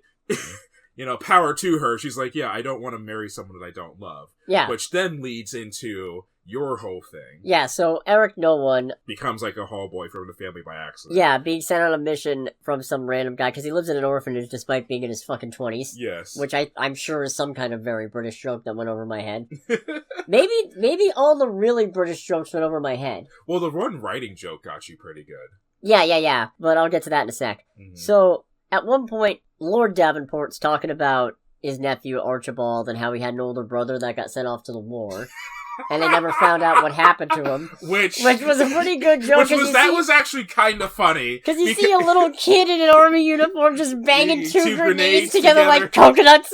power to her. She's like, yeah, I don't want to marry someone that I don't love. Yeah. Which then leads into your whole thing. Yeah, so Eric No One becomes like a hall boy from the family by accident. Yeah, being sent on a mission from some random guy, because he lives in an orphanage despite being in his fucking 20s. Yes. Which I'm sure is some kind of very British joke that went over my head. Maybe all the really British jokes went over my head. Well, the one writing joke got you pretty good. Yeah, but I'll get to that in a sec. Mm-hmm. So, at one point, Lord Davenport's talking about his nephew Archibald and how he had an older brother that got sent off to the war. And they never found out what happened to him. Which was a pretty good joke. Was actually kind of funny. Because you see a little kid in an army uniform just banging two grenades together like coconuts.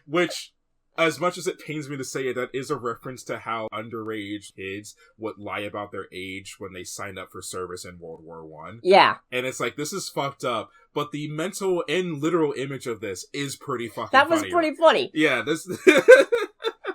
Which, as much as it pains me to say it, that is a reference to how underage kids would lie about their age when they signed up for service in World War I. Yeah. And it's like, this is fucked up, but the mental and literal image of this is pretty fucking funny. That was pretty funny. Yeah, this...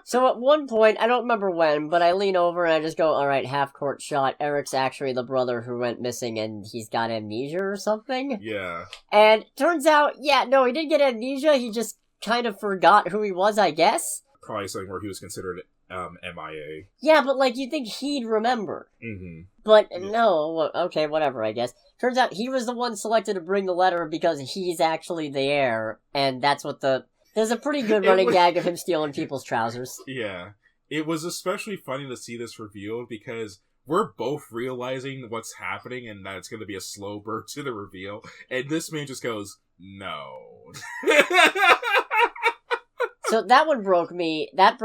So at one point, I don't remember when, but I lean over and I just go, alright, half-court shot. Eric's actually the brother who went missing and he's got amnesia or something. Yeah. And turns out, he didn't get amnesia, he just kind of forgot who he was, I guess. Probably something where he was considered MIA. Yeah, but, like, you think he'd remember. Mm-hmm. But, no, okay, whatever, I guess. Turns out he was the one selected to bring the letter because he's actually the heir, and that's what there's a pretty good running gag of him stealing people's trousers. Yeah. It was especially funny to see this revealed because we're both realizing what's happening and that it's going to be a slow burn to the reveal, and this man just goes, no. So that one broke me. That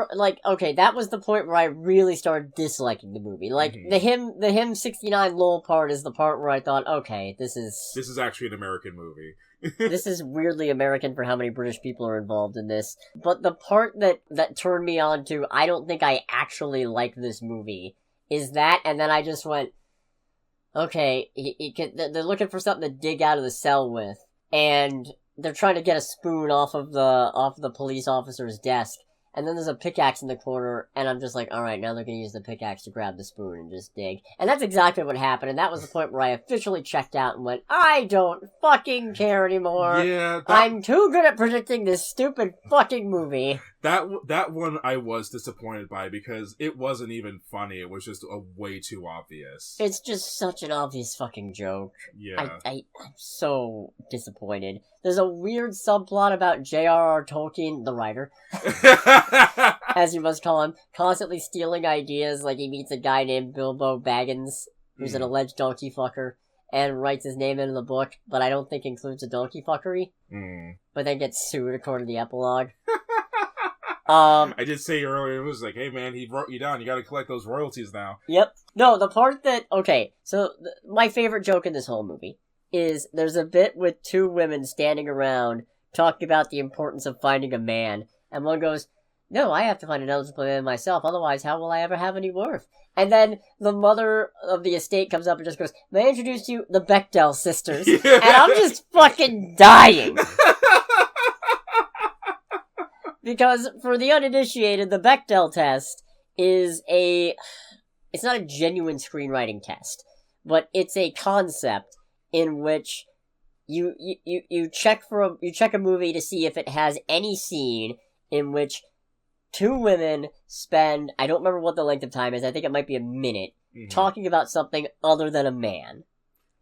was the point where I really started disliking the movie. Like, the him 69 lol part is the part where I thought, okay, this is actually an American movie. This is weirdly American for how many British people are involved in this. But the part that turned me on to, I don't think I actually like this movie, is that, and then I just went, okay, they're looking for something to dig out of the cell with, and they're trying to get a spoon off of the police officer's desk, and then there's a pickaxe in the corner, and I'm just like, alright, now they're gonna use the pickaxe to grab the spoon and just dig. And that's exactly what happened, and that was the point where I officially checked out and went, I don't fucking care anymore. Yeah, I'm too good at predicting this stupid fucking movie. That one I was disappointed by because it wasn't even funny, it was just way too obvious. It's just such an obvious fucking joke. Yeah. I'm so disappointed. There's a weird subplot about J.R.R. Tolkien, the writer, as you must call him, constantly stealing ideas, like he meets a guy named Bilbo Baggins, who's an alleged donkey fucker, and writes his name into the book, but I don't think includes a donkey fuckery, but then gets sued according to the epilogue. I did say earlier, it was like, hey man, he wrote you down, you gotta collect those royalties now. Yep. No, the part that, okay, so my favorite joke in this whole movie is there's a bit with two women standing around talking about the importance of finding a man, and one goes, no, I have to find an eligible man myself, otherwise how will I ever have any worth? And then the mother of the estate comes up and just goes, may I introduce you, the Bechdel sisters? And I'm just fucking dying. Because for the uninitiated, the Bechdel test is it's not a genuine screenwriting test, but it's a concept in which you check a movie to see if it has any scene in which two women spend, I don't remember what the length of time is, I think it might be a minute, talking about something other than a man.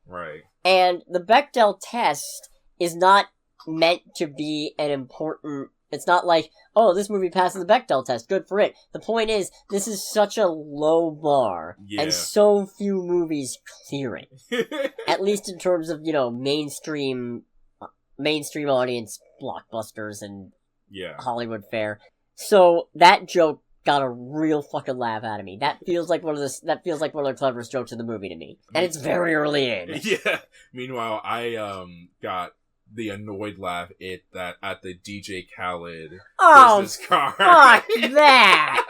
Right. And the Bechdel test is not meant to be an important, it's not like, oh, this movie passes the Bechdel test, good for it. The point is, this is such a low bar, and so few movies clear it. At least in terms of, mainstream audience blockbusters and Hollywood fare. So, that joke got a real fucking laugh out of me. That feels like one of the cleverest jokes in the movie to me. And it's very early in. Yeah. Meanwhile, I got the annoyed laugh at the DJ Khaled business card. Fuck that!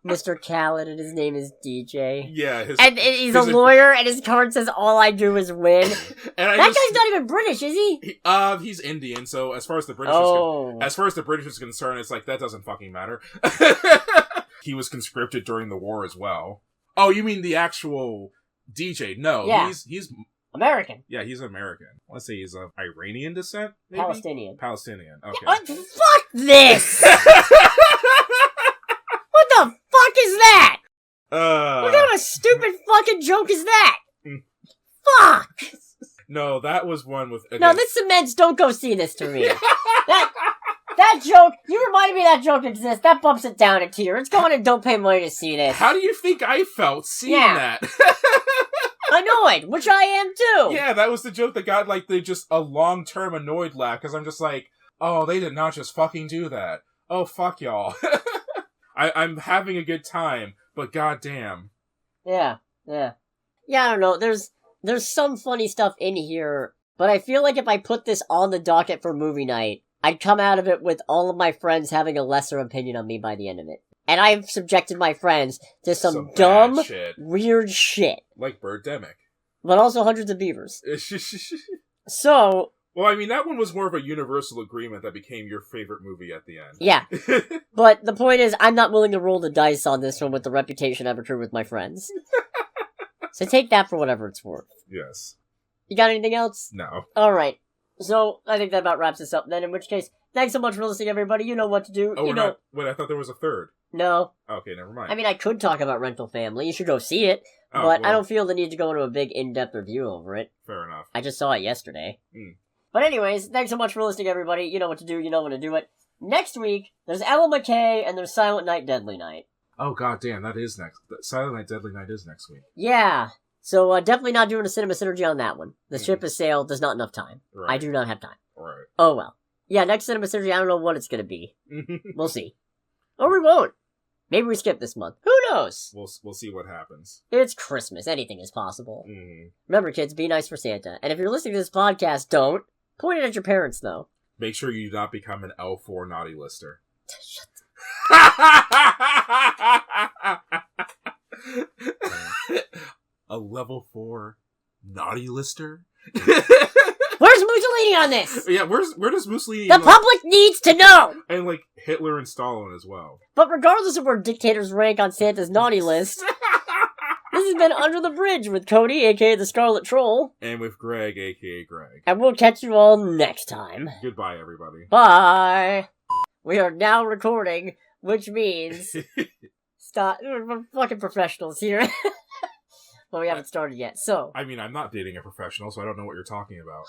Mr. Khaled, and his name is DJ. Yeah, and he's a lawyer, and his card says, all I do is win. That guy's not even British, is he? He's Indian, so as far as the British is concerned, it's like, that doesn't fucking matter. He was conscripted during the war as well. Oh, you mean the actual DJ? No, yeah. He's American. Yeah, he's American. Let's say he's of Iranian descent, maybe? Palestinian. Okay. Fuck this! What the fuck is that? What kind of a stupid fucking joke is that? Fuck! No, that was one with... No, this cements don't go see this to me. That joke, you reminded me that joke exists. That bumps it down a tier. It's going and don't pay money to see this. How do you think I felt seeing that? Annoyed, which I am too. Yeah, that was the joke that got a long-term annoyed laugh, because I'm just like, oh, they did not just fucking do that. Oh, fuck y'all. I'm having a good time, but goddamn. Yeah, I don't know, there's some funny stuff in here, but I feel like if I put this on the docket for movie night, I'd come out of it with all of my friends having a lesser opinion on me by the end of it. And I've subjected my friends to some dumb, weird shit. Like Birdemic. But also Hundreds of Beavers. So... Well, I mean, that one was more of a universal agreement that became your favorite movie at the end. Yeah. But the point is, I'm not willing to roll the dice on this one with the reputation I've accrued with my friends. So take that for whatever it's worth. Yes. You got anything else? No. Alright. So, I think that about wraps this up then, in which case, thanks so much for listening, everybody. You know what to do. Oh, wait, I thought there was a third. No? Okay, never mind. I mean, I could talk about Rental Family. You should go see it. Oh, but well, I don't feel the need to go into a big in-depth review over it. Fair enough. I just saw it yesterday. Mm. But anyways, thanks so much for listening, everybody. You know what to do. You know when to do it. Next week, there's Ella McKay and there's Silent Night, Deadly Night. Oh, goddamn, that is next. Silent Night, Deadly Night is next week. Yeah. So definitely not doing a cinema synergy on that one. The ship has sailed. There's not enough time. Right. I do not have time. Right. Oh, well. Yeah, next cinema synergy, I don't know what it's going to be. We'll see. Or we won't. Maybe we skip this month. Who knows? We'll see what happens. It's Christmas. Anything is possible. Mm-hmm. Remember, kids, be nice for Santa. And if you're listening to this podcast, don't. Point it at your parents, though. Make sure you do not become an L4 naughty lister. A level 4 naughty lister? Where's Mussolini on this? Yeah, where does Mussolini... The public needs to know! And, like, Hitler and Stalin as well. But regardless of where dictators rank on Santa's naughty list, this has been Under the Bridge with Cody, aka the Scarlet Troll. And with Greg, aka Greg. And we'll catch you all next time. Goodbye, everybody. Bye! We are now recording, which means... Stop. We're fucking professionals here. But we haven't started yet, so... I mean, I'm not dating a professional, so I don't know what you're talking about.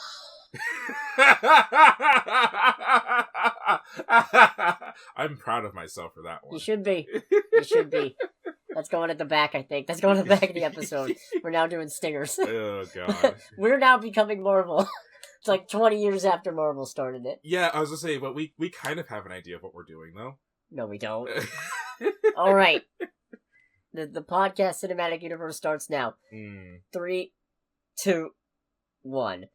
I'm proud of myself for that one. You should be. You should be. That's going at the back, I think. That's going at the back of the episode. We're now doing stingers. Oh, God. We're now becoming Marvel. It's like 20 years after Marvel started it. Yeah, I was gonna say, but we kind of have an idea of what we're doing, though. No, we don't. All right. The podcast cinematic universe starts now. 3, 2, 1.